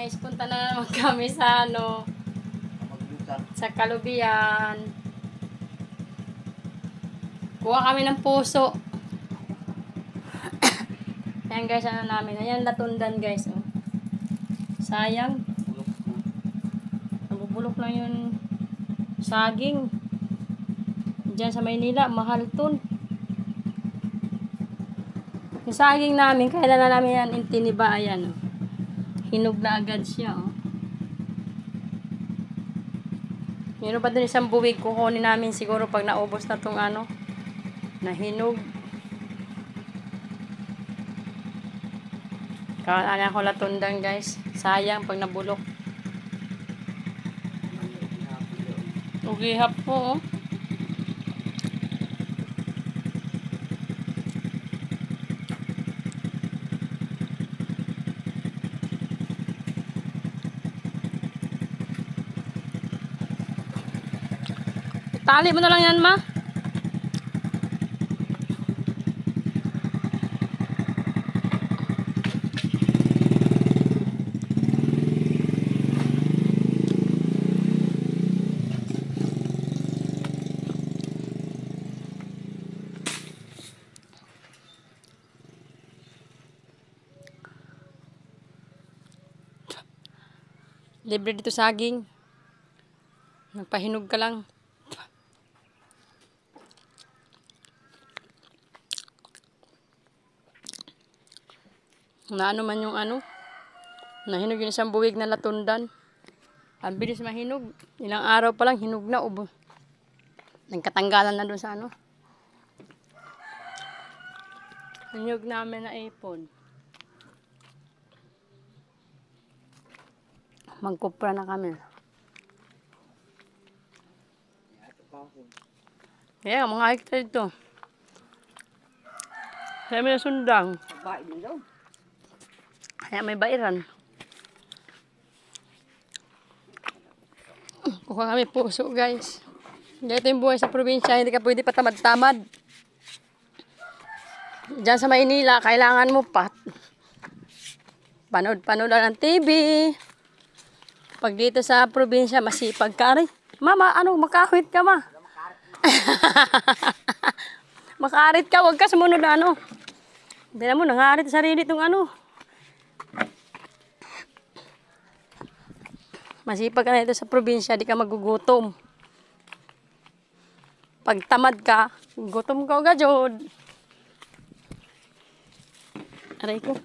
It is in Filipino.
guys, punta na naman kami sa sa Kalubian. Kuha kami ng puso. Ayan guys, namin. Ayan, latundan guys. Oh. Sayang. Nabubulok lang yung saging. Diyan sa Maynila, mahal ton. Yung saging namin, kailan na namin yan intiniba. Ayan. Oh. Hinog na agad siya. Oh. Meron pa din isang buwig. Kukunin namin siguro pag naubos na tong na hinog. Kaya ko latundan guys. Sayang pag nabulok. Ugihap po. Oh. Tali mo na lang yan, ma. Libre dito saging. Nagpahinog ka lang. Na man yung nahinog yung isang buwig na latundan. Ang bilis mahinog. Ilang araw pa lang hinog na. Nagkatanggalan na doon sa hinog namin na ipon. Magkupra na kami. Yeah, mga hektar ito. Kaya may sundang. Kaya may bairan. Kuha kami puso guys. Dito yung buhay sa probinsya. Hindi ka pwede patamad-tamad. Diyan sa Maynila, kailangan mo panood lang ng TV. Pag dito sa probinsya, masipag ka rin. Mama, makahit ka ma? Makarit ka, huwag ka sumunod na Hindi na mo, nangarit sa sarili itong Masipag ka na ito sa probinsya, di ka magugutom. Pag tamad ka, gutom ka agad. Aray ko.